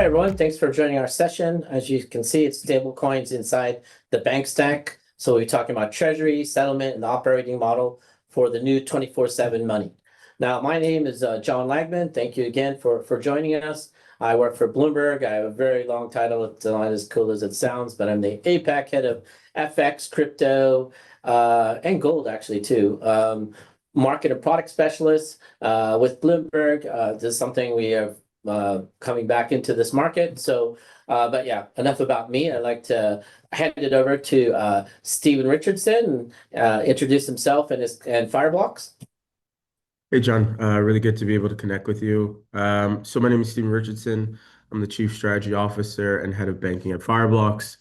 Hi, everyone. Thanks for joining our session. As you can see, it's stablecoins inside the bank stack. So we're talking about Treasury, settlement, and the operating model for the new 24/7 money. Now, my name is John Lagman. Thank you again for joining us. I work for Bloomberg. I have a very long title. It's not as cool as it sounds, but I'm the APAC head of FX, crypto, and gold, actually, too. Market and product specialist with Bloomberg. This is something we have coming back into this market. So, but yeah, enough about me. I'd like to hand it over to Stephen Richardson and introduce himself and Fireblocks. Hey, John. Really good to be able to connect with you. So my name is Stephen Richardson. I'm the Chief Strategy Officer and Head of Banking at Fireblocks.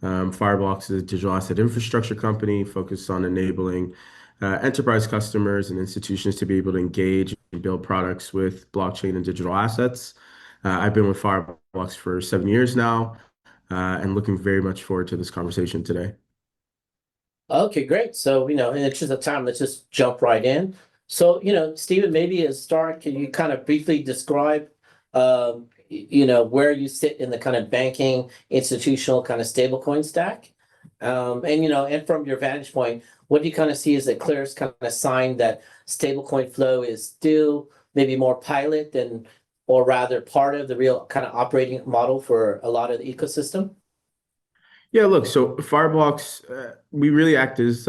Fireblocks is a digital asset infrastructure company focused on enabling enterprise customers and institutions to be able to engage and build products with blockchain and digital assets. I've been with Fireblocks for 7 years now, and looking very much forward to this conversation today. Okay, great. So, in the interest of time, let's just jump right in. So, Stephen, maybe as start, can you kind of briefly describe, where you sit in the kind of banking institutional kind of stablecoin stack? And from your vantage point, what do you kind of see as the clearest kind of sign that stablecoin flow is still maybe more pilot than, or rather part of the real kind of operating model for a lot of the ecosystem? Yeah, look, so Fireblocks, we really act as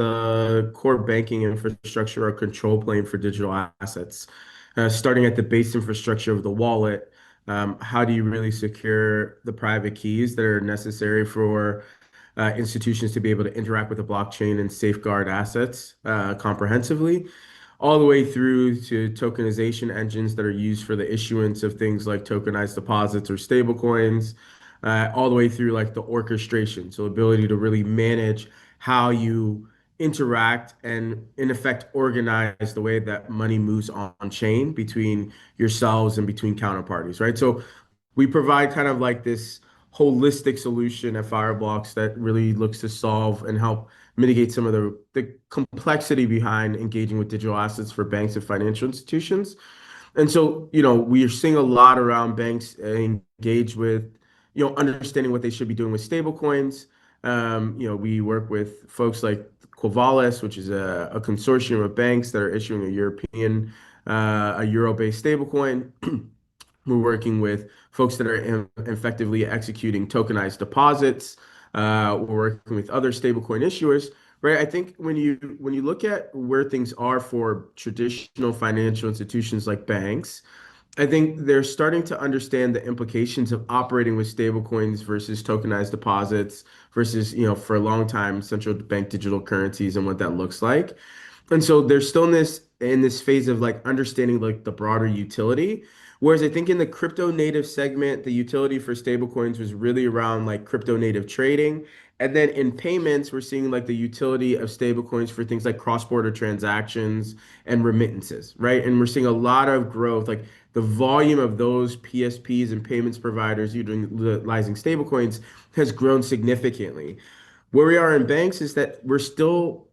core banking infrastructure or control plane for digital assets. Starting at the base infrastructure of the wallet, how do you really secure the private keys that are necessary for institutions to be able to interact with the blockchain and safeguard assets comprehensively, all the way through to tokenization engines that are used for the issuance of things like tokenized deposits or stablecoins, all the way through like the orchestration. So ability to really manage how you interact and in effect organize the way that money moves on chain between yourselves and between counterparties, right? So we provide kind of like this holistic solution at Fireblocks that really looks to solve and help mitigate some of the complexity behind engaging with digital assets for banks and financial institutions. And so, we are seeing a lot around banks engage with, understanding what they should be doing with stablecoins. We work with folks like Quavalis, which is a consortium of banks that are issuing a euro-based stablecoin. We're working with folks that are effectively executing tokenized deposits. We're working with other stablecoin issuers, right? I think when you look at where things are for traditional financial institutions like banks, I think they're starting to understand the implications of operating with stablecoins versus tokenized deposits versus, for a long time, central bank digital currencies and what that looks like. And so they're still in this phase of like understanding like the broader utility. Whereas I think in the crypto native segment, the utility for stablecoins was really around like crypto native trading. And then in payments, we're seeing like the utility of stablecoins for things like cross-border transactions and remittances, right? And we're seeing a lot of growth, like the volume of those PSPs and payments providers utilizing stablecoins has grown significantly. Where we are in banks is that we're still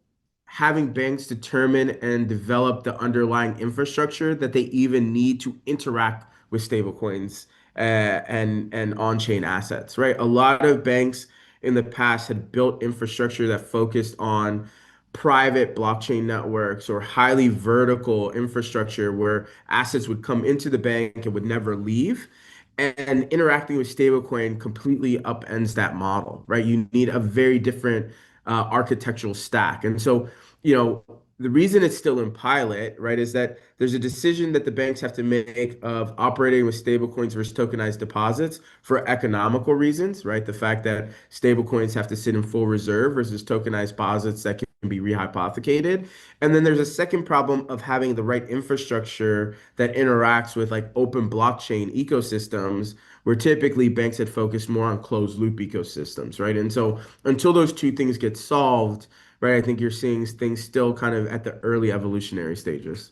having banks determine and develop the underlying infrastructure that they even need to interact with stablecoins and on-chain assets, right? A lot of banks in the past had built infrastructure that focused on private blockchain networks or highly vertical infrastructure where assets would come into the bank and would never leave. And interacting with stablecoin completely upends that model, right? You need a very different architectural stack. And so, the reason it's still in pilot, right, is that there's a decision that the banks have to make of operating with stablecoins versus tokenized deposits for economical reasons, right? The fact that stablecoins have to sit in full reserve versus tokenized deposits that can be rehypothecated. And then there's a second problem of having the right infrastructure that interacts with like open blockchain ecosystems, where typically banks had focused more on closed loop ecosystems, right? And so until those two things get solved, right, I think you're seeing things still kind of at the early evolutionary stages.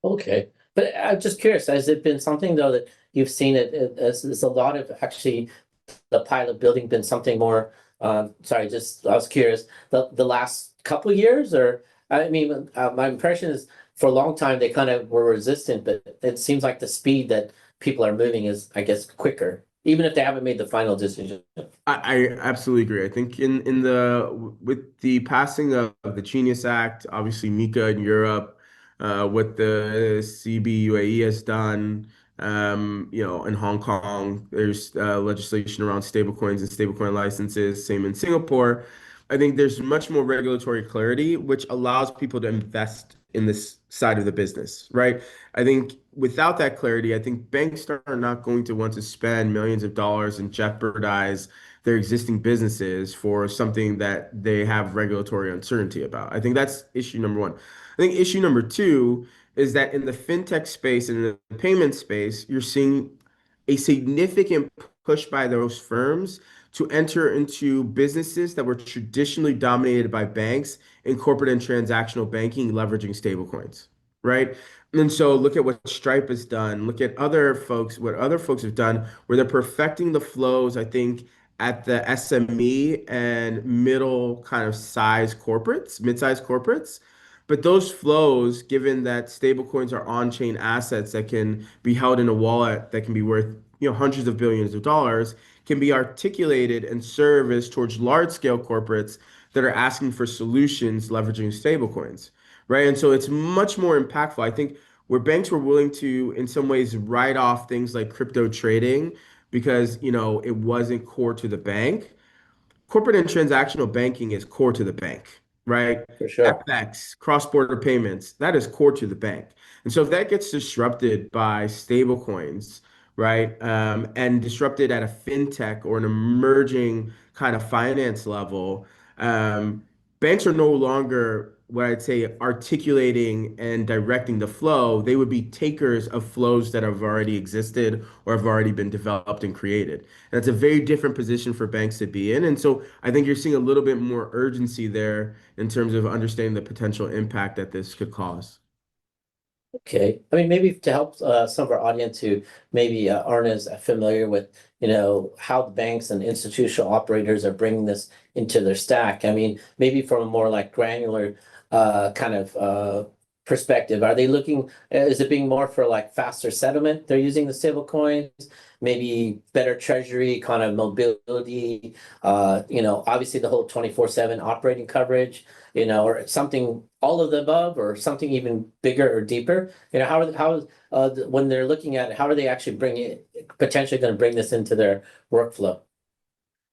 Okay. But I'm just curious, has it been something though that you've seen as a lot of actually the pilot building been something more, sorry, just I was curious, the last couple of years, or I mean, my impression is for a long time they kind of were resistant, but it seems like the speed that people are moving is, I guess, quicker, even if they haven't made the final decision. I absolutely agree. I think in the with the passing of the Genius Act, obviously MiCA in Europe, what the CBUAE has done, in Hong Kong, there's legislation around stablecoins and stablecoin licenses. Same in Singapore. I think there's much more regulatory clarity, which allows people to invest in this side of the business, right? I think without that clarity, I think banks are not going to want to spend millions of dollars and jeopardize their existing businesses for something that they have regulatory uncertainty about. I think that's issue number one. I think issue number two is that in the fintech space and in the payment space, you're seeing a significant push by those firms to enter into businesses that were traditionally dominated by banks in corporate and transactional banking, leveraging stablecoins, right? And so look at what Stripe has done. Look at what other folks have done, where they're perfecting the flows, I think, at the SME and middle kind of size corporates, mid-size corporates. But those flows, given that stablecoins are on-chain assets that can be held in a wallet that can be worth, hundreds of billions of dollars, can be articulated and serve as towards large-scale corporates that are asking for solutions leveraging stablecoins, right? And so it's much more impactful. I think where banks were willing to, in some ways, write off things like crypto trading because, it wasn't core to the bank. Corporate and transactional banking is core to the bank, right? For sure. FX, cross-border payments, that is core to the bank. And so if that gets disrupted by stable coins, right, and disrupted at a fintech or an emerging kind of finance level, banks are no longer what I'd say articulating and directing the flow. They would be takers of flows that have already existed or have already been developed and created. And it's a very different position for banks to be in. And so I think you're seeing a little bit more urgency there in terms of understanding the potential impact that this could cause. Okay. I mean, maybe to help some of our audience who maybe aren't as familiar with, how the banks and institutional operators are bringing this into their stack. I mean, maybe from a more like granular kind of perspective, are they looking, is it being more for like faster settlement? They're using the stable coins, maybe better treasury kind of mobility, obviously the whole 24/7 operating coverage, or something, all of the above, or something even bigger or deeper. When they're looking at it, how are they actually potentially going to bring this into their workflow?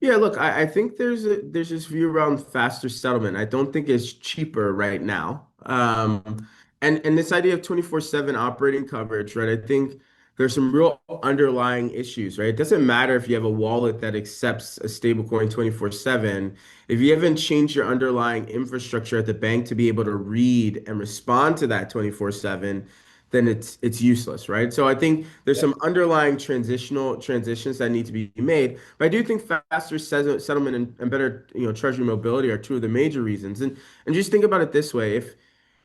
Yeah, look, I think there's this view around faster settlement. I don't think it's cheaper right now. And this idea of 24/7 operating coverage, right? I think there's some real underlying issues, right? It doesn't matter if you have a wallet that accepts a stablecoin 24/7. If you haven't changed your underlying infrastructure at the bank to be able to read and respond to that 24/7, then it's useless, right? So I think there's some underlying transitions that need to be made. But I do think faster settlement and better, treasury mobility are two of the major reasons. And just think about it this way: if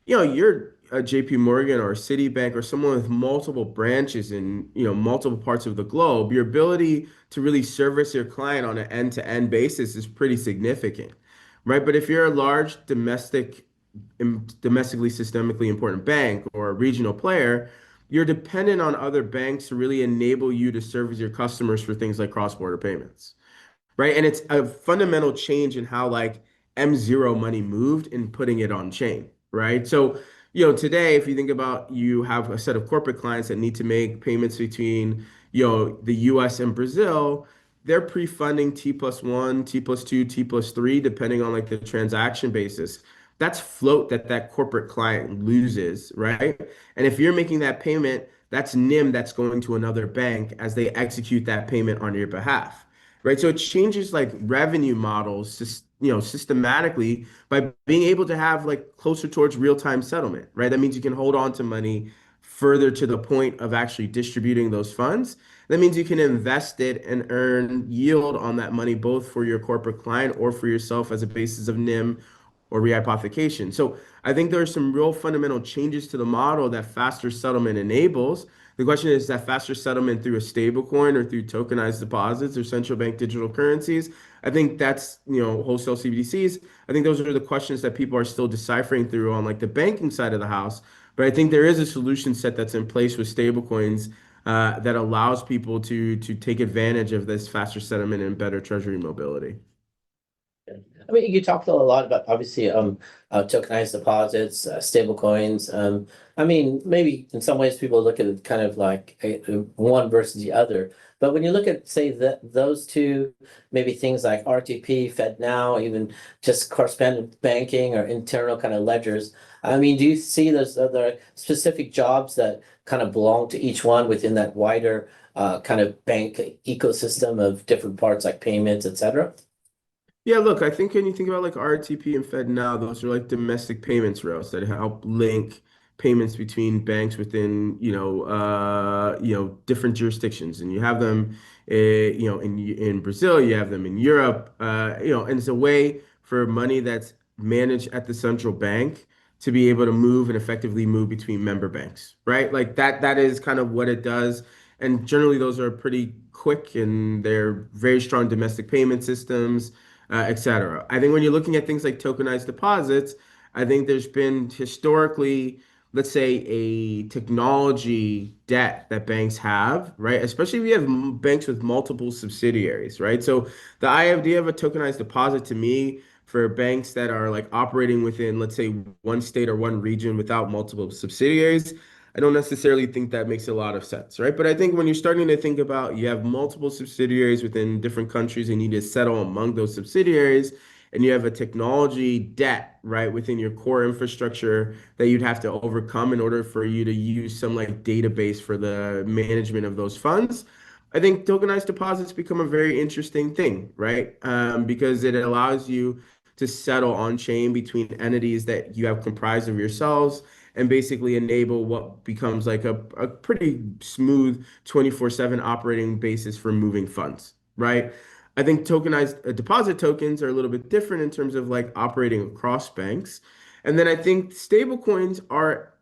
you're a JP Morgan or a Citibank or someone with multiple branches in, multiple parts of the globe, your ability to really service your client on an end-to-end basis is pretty significant, right? But if you're a large domestically systemically important bank or a regional player, you're dependent on other banks to really enable you to service your customers for things like cross-border payments, right? And it's a fundamental change in how like M0 money moved in putting it on chain, right? So, today, if you think about you have a set of corporate clients that need to make payments between, the US and Brazil, they're pre-funding T+1, T+2, T+3, depending on like the transaction basis. That's float that corporate client loses, right? And if you're making that payment, that's NIM that's going to another bank as they execute that payment on your behalf, right? So it changes like revenue models, systematically by being able to have like closer towards real-time settlement, right? That means you can hold on to money further to the point of actually distributing those funds. That means you can invest it and earn yield on that money, both for your corporate client or for yourself as a basis of NIM or rehypothecation. So I think there are some real fundamental changes to the model that faster settlement enables. The question is that faster settlement through a stable coin or through tokenized deposits or central bank digital currencies. I think that's, wholesale CBDCs. I think those are the questions that people are still deciphering through on like the banking side of the house. But I think there is a solution set that's in place with stable coins that allows people to take advantage of this faster settlement and better treasury mobility. I mean, you talked a lot about obviously tokenized deposits, stable coins. I mean, maybe in some ways people look at it kind of like one versus the other. But when you look at say that those two, maybe things like RTP, FedNow, even just correspondent banking or internal kind of ledgers. I mean, do you see those other specific jobs that kind of belong to each one within that wider kind of bank ecosystem of different parts like payments, et cetera? Yeah, look, I think when you think about like RTP and FedNow, those are like domestic payments rails that help link payments between banks within, different jurisdictions. And you have them, in Brazil, you have them in Europe, and it's a way for money that's managed at the central bank to be able to move and effectively move between member banks, right? Like that is kind of what it does. And generally, those are pretty quick and they're very strong domestic payment systems, et cetera. I think when you're looking at things like tokenized deposits, I think there's been historically, let's say, a technology debt that banks have, right? Especially if you have banks with multiple subsidiaries, right? So the idea of a tokenized deposit to me for banks that are like operating within, let's say, one state or one region without multiple subsidiaries, I don't necessarily think that makes a lot of sense, right? But I think when you're starting to think about you have multiple subsidiaries within different countries and you need to settle among those subsidiaries, and you have a technology debt, right, within your core infrastructure that you'd have to overcome in order for you to use some like database for the management of those funds. I think tokenized deposits become a very interesting thing, right? Because it allows you to settle on chain between entities that you have comprised of yourselves and basically enable what becomes like a pretty smooth 24/7 operating basis for moving funds, right? I think tokenized deposit tokens are a little bit different in terms of like operating across banks. And then I think stablecoins are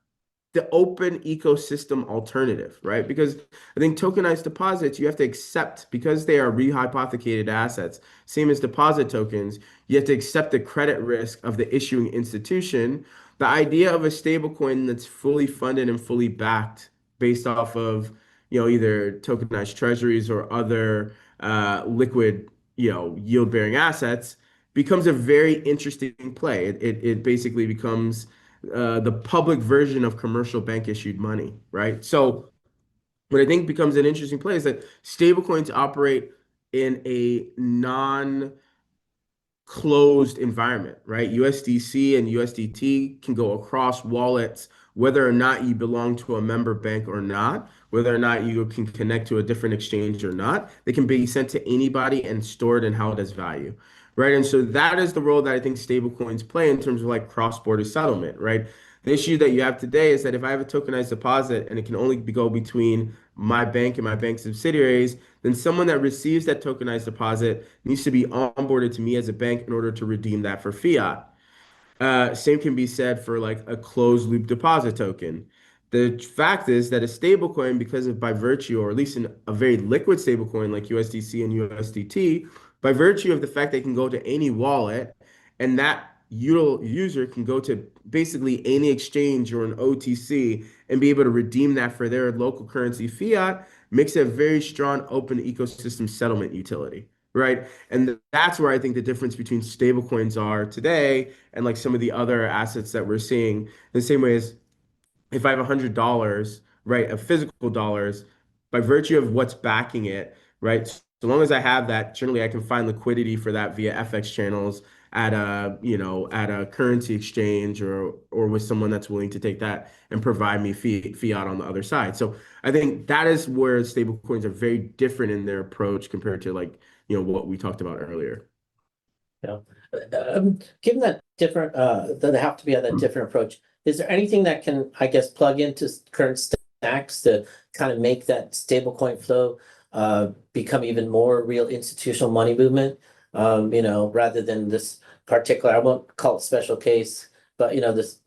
the open ecosystem alternative, right? Because I think tokenized deposits, you have to accept because they are rehypothecated assets, same as deposit tokens, you have to accept the credit risk of the issuing institution. The idea of a stablecoin that's fully funded and fully backed based off of, either tokenized treasuries or other liquid, yield-bearing assets becomes a very interesting play. It basically becomes the public version of commercial bank issued money, right? So what I think becomes an interesting play is that stablecoins operate in a non closed environment, right? USDC and USDT can go across wallets, whether or not you belong to a member bank or not, whether or not you can connect to a different exchange or not. They can be sent to anybody and stored and held as value, right? And so that is the role that I think stablecoins play in terms of like cross-border settlement, right? The issue that you have today is that if I have a tokenized deposit and it can only go between my bank and my bank subsidiaries, then someone that receives that tokenized deposit needs to be onboarded to me as a bank in order to redeem that for fiat. Same can be said for like a closed loop deposit token. The fact is that a stablecoin, because of by virtue, or at least in a very liquid stablecoin like USDC and USDT, by virtue of the fact they can go to any wallet and that user can go to basically any exchange or an OTC and be able to redeem that for their local currency fiat, makes it a very strong open ecosystem settlement utility, right? And that's where I think the difference between stablecoins are today and like some of the other assets that we're seeing. The same way as if I have $100, right, of physical dollars, by virtue of what's backing it, right, so long as I have that, generally I can find liquidity for that via FX channels at a currency exchange or with someone that's willing to take that and provide me fiat on the other side. So I think that is where stablecoins are very different in their approach compared to like, what we talked about earlier. Yeah. Given that different, that they have to be on that different approach, is there anything that can, I guess, plug into current stacks to kind of make that stablecoin flow become even more real institutional money movement? Rather than this particular, I won't call it special case, but this,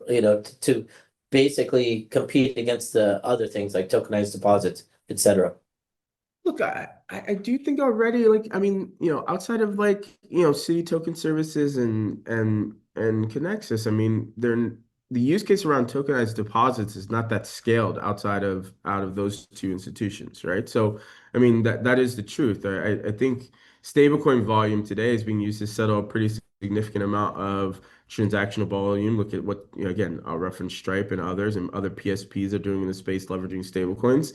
to basically compete against the other things like tokenized deposits, et cetera. Look, I do think already, like, I mean, outside of like, City Token Services and Connexus, I mean, the use case around tokenized deposits is not that scaled out of those two institutions, right? So, I mean that is the truth. I think stablecoin volume today is being used to settle a pretty significant amount of transactional volume. Look at what, again, I'll reference Stripe and other PSPs are doing in the space leveraging stablecoins.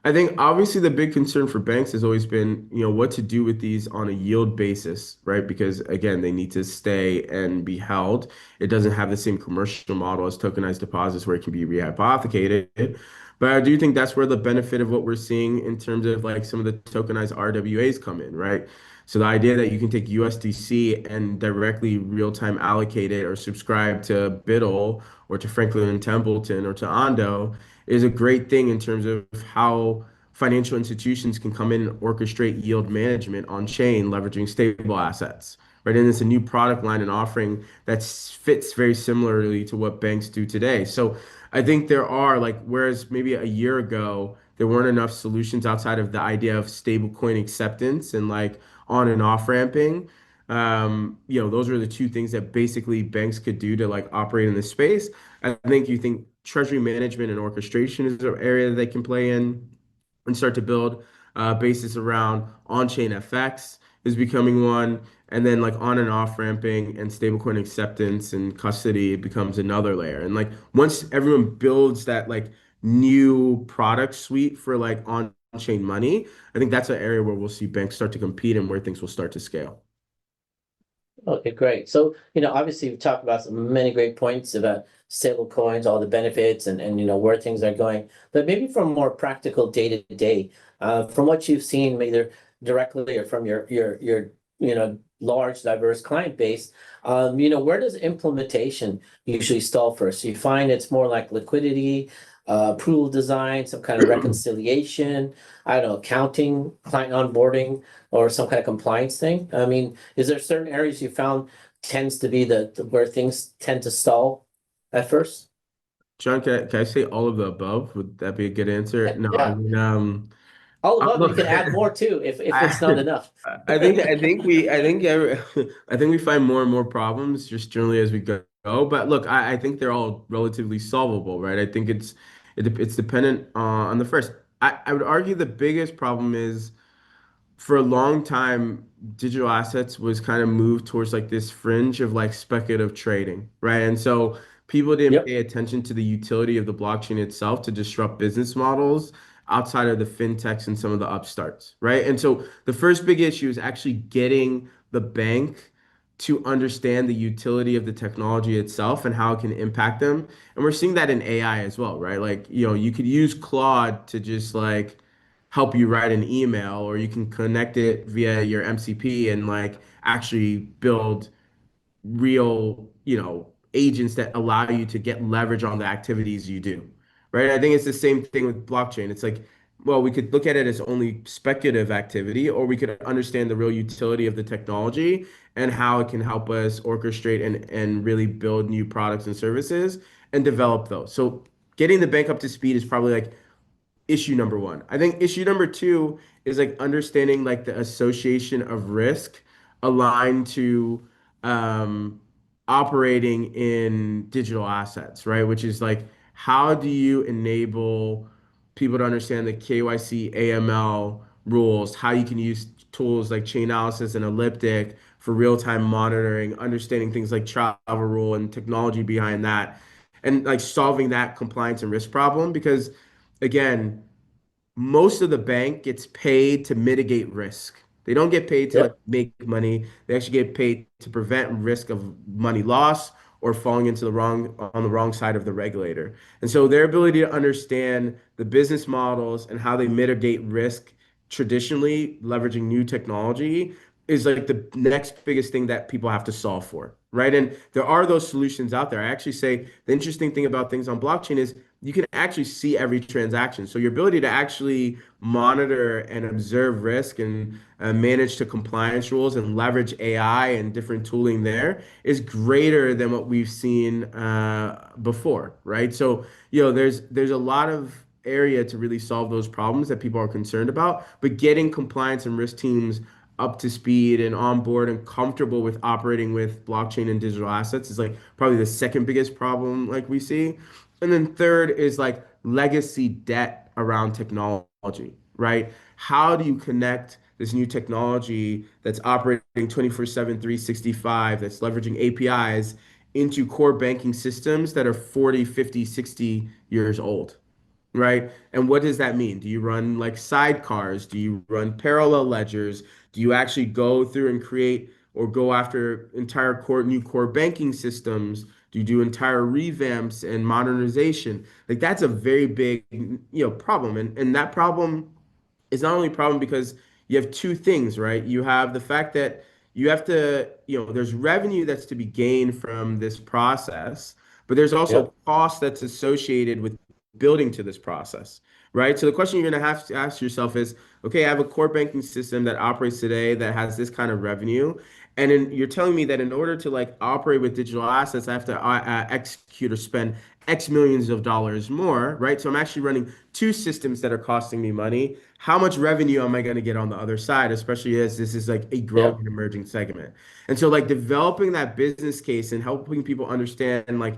I think obviously the big concern for banks has always been, what to do with these on a yield basis, right? Because again, they need to stay and be held. It doesn't have the same commercial model as tokenized deposits where it can be rehypothecated. But I do think that's where the benefit of what we're seeing in terms of like some of the tokenized RWAs come in, right? So the idea that you can take USDC and directly real-time allocate it or subscribe to BUIDL or to Franklin Templeton or to Ondo is a great thing in terms of how financial institutions can come in and orchestrate yield management on chain, leveraging stable assets, right? And it's a new product line and offering that fits very similarly to what banks do today. So I think there are like, whereas maybe a year ago, there weren't enough solutions outside of the idea of stablecoin acceptance and like on and off ramping. Those are the two things that basically banks could do to like operate in this space. I think you think treasury management and orchestration is an area that they can play in and start to build basis around on-chain FX is becoming one. And then like on and off ramping and stablecoin acceptance and custody becomes another layer. And like once everyone builds that like new product suite for like on-chain money, I think that's an area where we'll see banks start to compete and where things will start to scale. Okay, great. So, obviously we've talked about many great points about stable coins, all the benefits and where things are going. But maybe from more practical day to day, from what you've seen, either directly or from your large, diverse client base, where does implementation usually stall first? So you find it's more like liquidity, approval design, some kind of reconciliation, I don't know, accounting, client onboarding, or some kind of compliance thing? I mean, is there certain areas you found tends to be where things tend to stall at first? John, can I say all of the above? Would that be a good answer? No, I Yeah. mean, All above, you look, can add more too if it's not I, enough. I think we find more and more problems just generally as we go. But look, I think they're all relatively solvable, right? I think it's dependent on the first. I would argue the biggest problem is for a long time, digital assets was kind of moved towards like this fringe of like speculative trading, right? And so people didn't Yep. pay attention to the utility of the blockchain itself to disrupt business models outside of the fintechs and some of the upstarts, right? And so the first big issue is actually getting the bank to understand the utility of the technology itself and how it can impact them. And we're seeing that in AI as well, right? Like, you could use Claude to just like help you write an email, or you can connect it via your MCP and like actually build real, agents that allow you to get leverage on the activities you do. Right? I think it's the same thing with blockchain. It's like, well, we could look at it as only speculative activity, or we could understand the real utility of the technology and how it can help us orchestrate and really build new products and services and develop those. So getting the bank up to speed is probably like issue number one. I think issue number two is like understanding like the association of risk aligned to um, operating in digital assets, right? Which is like, how do you enable people to understand the KYC, AML rules, how you can use tools like chain analysis and elliptic for real-time monitoring, understanding things like travel rule and technology behind that, and like solving that compliance and risk problem because again, most of the bank gets paid to mitigate risk. They don't get paid to like Yep. make money. They actually get paid to prevent risk of money loss or falling into the wrong side of the regulator. And so their ability to understand the business models and how they mitigate risk traditionally leveraging new technology is like the next biggest thing that people have to solve for, right? And there are those solutions out there. I actually say the interesting thing about things on blockchain is you can actually see every transaction. So your ability to actually monitor and observe risk and manage to compliance rules and leverage AI and different tooling there is greater than what we've seen before, right? So, there's a lot of area to really solve those problems that people are concerned about, but getting compliance and risk teams up to speed and on board and comfortable with operating with blockchain and digital assets is like probably the second biggest problem like we see. And then third is like legacy debt around technology, right? How do you connect this new technology that's operating 24/7, 365, that's leveraging APIs into core banking systems that are 40, 50, 60 years old? Right? And what does that mean? Do you run like sidecars? Do you run parallel ledgers? Do you actually go through and create or go after entire new core banking systems? Do you do entire revamps and modernization? Like that's a very big, problem. And that problem is not only a problem because you have two things, right? You have the fact that you have to, there's revenue that's to be gained from this process, but there's Yep. also cost that's associated with building to this process, right? So the question you're going to have to ask yourself is, okay, I have a core banking system that operates today that has this kind of revenue, and then you're telling me that in order to like operate with digital assets, I have to execute or spend X millions of dollars more, right? So I'm actually running two systems that are costing me money. How much revenue am I going to get on the other side, especially as this is like a growing Yep. and emerging segment? And so like developing that business case and helping people understand like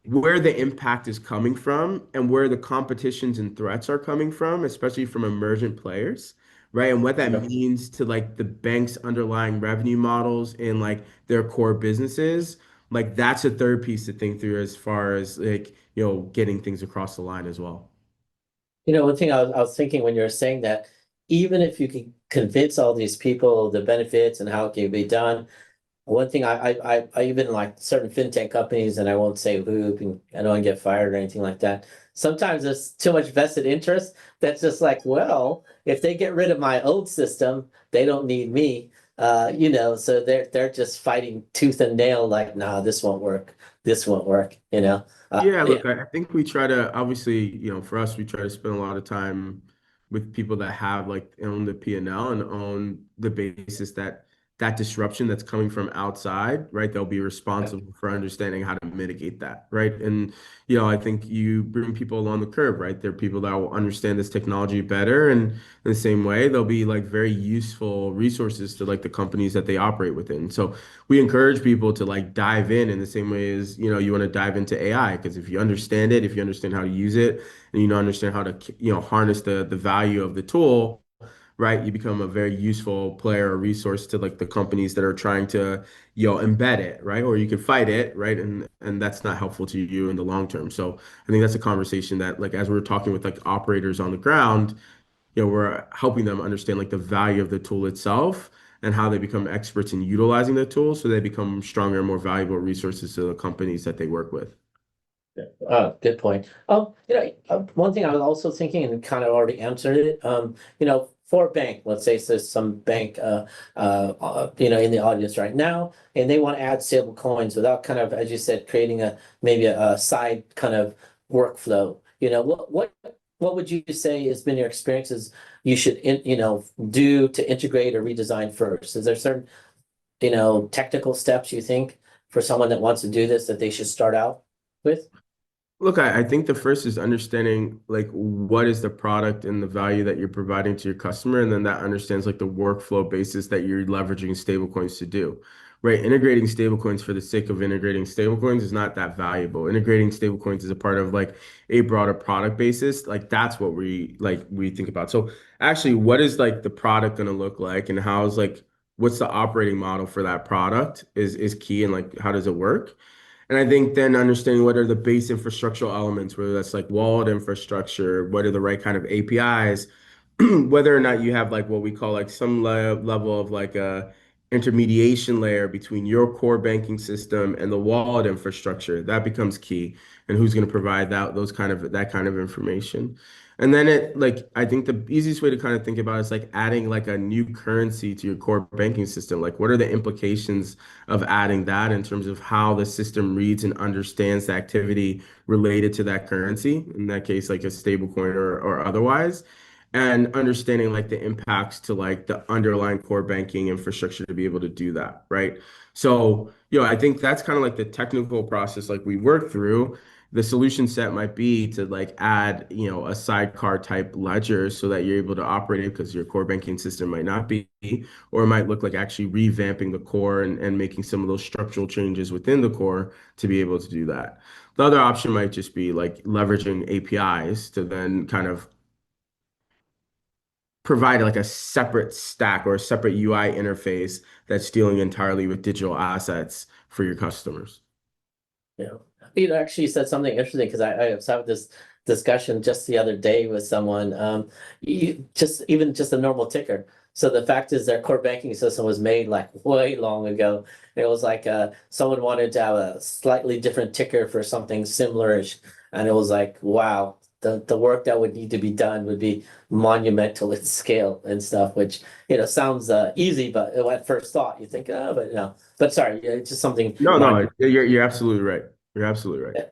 where the impact is coming from and where the competitions and threats are coming from, especially from emergent players, right? And what that Yep. means to like the bank's underlying revenue models and like their core businesses. Like that's a third piece to think through as far as like, getting things across the line as well. One thing I was thinking when you were saying that, even if you can convince all these people the benefits and how it can be done, one thing I even like certain fintech companies, and I won't say who, and I don't want to get fired or anything like that. Sometimes there's too much vested interest that's just like, well, if they get rid of my old system, they don't need me. So they're just fighting tooth and nail, like, nah, this won't work. This won't work. Yeah, Yeah, look, I think we try to obviously, for us, we try to spend a lot of time with people that have like own the P&L and own the basis that that disruption that's coming from outside, right? They'll be yeah, responsible for understanding how to mitigate that, right? And I think you bring people along the curve, right? There are people that will understand this technology better, and in the same way, they'll be like very useful resources to like the companies that they operate within. So we encourage people to like dive in the same way as you want to dive into AI, because if you understand it, if you understand how to use it, and understand how to harness the value of the tool, right, you become a very useful player or resource to like the companies that are trying to embed it, right, or you can fight it, right, and that's not helpful to you in the long term. So I think that's a conversation that like as we're talking with like operators on the ground, we're helping them understand like the value of the tool itself and how they become experts in utilizing the tool so they become stronger and more valuable resources to the companies that they work with. good point. One thing I was also thinking, and kind of already answered it. For a bank, let's say there's some bank, in the audience right now, and they want to add stable coins without kind of, as you said, creating maybe a side kind of workflow. What would you say has been your experiences you should do to integrate or redesign first? Is there certain technical steps you think for someone that wants to do this that they should start out with? Look, I think the first is understanding like what is the product and the value that you're providing to your customer, and then that understands like the workflow basis that you're leveraging stablecoins to do. Right? Integrating stablecoins for the sake of integrating stablecoins is not that valuable. Integrating stablecoins is a part of like a broader product basis. Like that's what we think about. So actually, what is like the product going to look like, and how's like what's the operating model for that product is key, and like how does it work? And I think then understanding what are the base infrastructural elements, whether that's like wallet infrastructure, what are the right kind of APIs, whether or not you have like what we call like some level of like a intermediation layer between your core banking system and the wallet infrastructure, that becomes key. And who's going to provide that kind of information. And then it like I think the easiest way to kind of think about it is like adding like a new currency to your core banking system. Like what are the implications of adding that in terms of how the system reads and understands the activity related to that currency, in that case, like a stable coin or otherwise, and understanding like the impacts to like the underlying core banking infrastructure to be able to do that, right? So, I think that's kind of like the technical process like we work through. The solution set might be to like add, a sidecar type ledger so that you're able to operate it because your core banking system might not be, or it might look like actually revamping the core and making some of those structural changes within the core to be able to do that. The other option might just be like leveraging APIs to then kind of provide like a separate stack or a separate UI interface that's dealing entirely with digital assets for your customers. Yeah. You actually said something interesting because I was having this discussion just the other day with someone. Even just a normal ticker. So the fact is their core banking system was made like way long ago. It was like someone wanted to have a slightly different ticker for something similar-ish. And it was like, wow, the work that would need to be done would be monumental in scale and stuff, which sounds easy, but at first thought you think, oh, but no. But sorry, it's just something. No, no, you're absolutely right. You're absolutely right.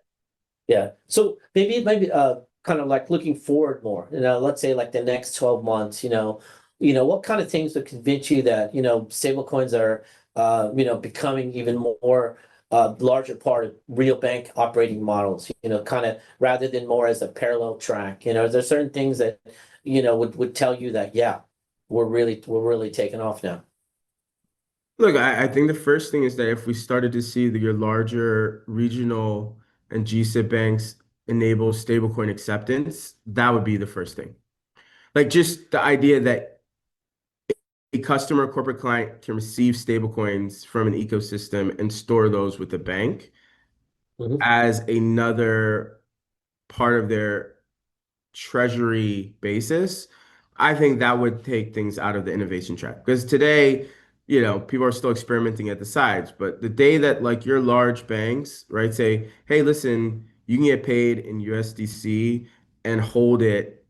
Yeah. So maybe kind of like looking forward more, let's say like the next 12 months, what kind of things would convince you that, stablecoins are becoming even more larger part of real bank operating models, kind of rather than more as a parallel track. Is there certain things that, would tell you that, yeah, we're really taking off now? Look, I think the first thing is that if we started to see your larger regional and GSIB banks enable stablecoin acceptance, that would be the first thing. Like just the idea that a customer or corporate client can receive stablecoins from an ecosystem and store those with the bank Mhm. as another part of their treasury basis, I think that would take things out of the innovation track. Because today, people are still experimenting at the sides, but the day that like your large banks, right, say, hey, listen, you can get paid in USDC and hold it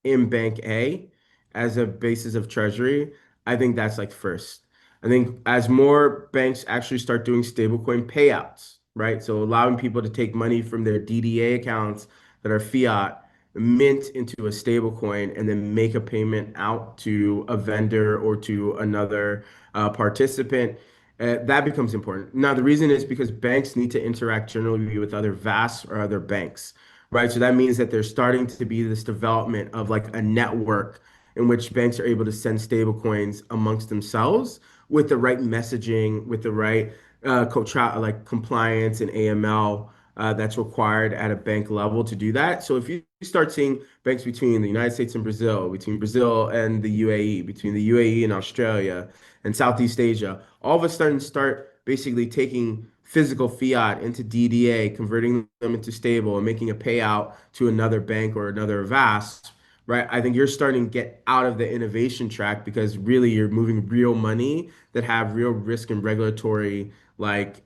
in Bank A as a basis of treasury, I think that's like first. I think as more banks actually start doing stablecoin payouts, right? So allowing people to take money from their DDA accounts that are fiat, mint into a stablecoin, and then make a payment out to a vendor or to another participant. That becomes important. Now, the reason is because banks need to interact generally with other VAS or other banks, right? So that means that there's starting to be this development of like a network in which banks are able to send stable coins amongst themselves with the right messaging, with the right like compliance and AML that's required at a bank level to do that. So if you start seeing banks between the United States and Brazil, between Brazil and the UAE, between the UAE and Australia and Southeast Asia, all of a sudden start basically taking physical fiat into DDA, converting them into stable and making a payout to another bank or another VAS, right? I think you're starting to get out of the innovation track because really you're moving real money that have real risk and regulatory like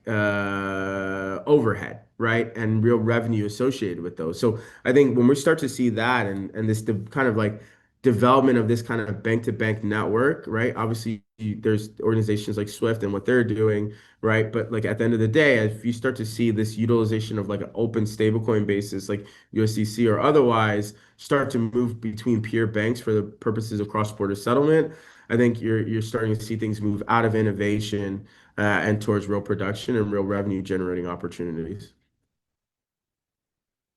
overhead, right? And real revenue associated with those. So I think when we start to see that and this kind of like development of this kind of bank to bank network, right? Obviously, there's organizations like Swift and what they're doing, right? But like at the end of the day, if you start to see this utilization of like an open stablecoin basis, like USDC or otherwise, start to move between peer banks for the purposes of cross-border settlement, I think you're starting to see things move out of innovation and towards real production and real revenue generating opportunities.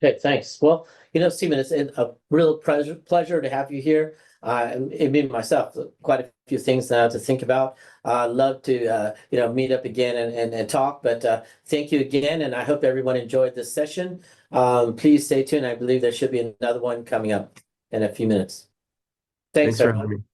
Okay, thanks. Well, Stephen, it's a real pleasure to have you here. And me myself, quite a few things now to think about. Love to meet up again and talk. But thank you again, and I hope everyone enjoyed this session. Please stay tuned. I believe there should be another one coming up in a few minutes. Thanks, Thanks for everyone. having me.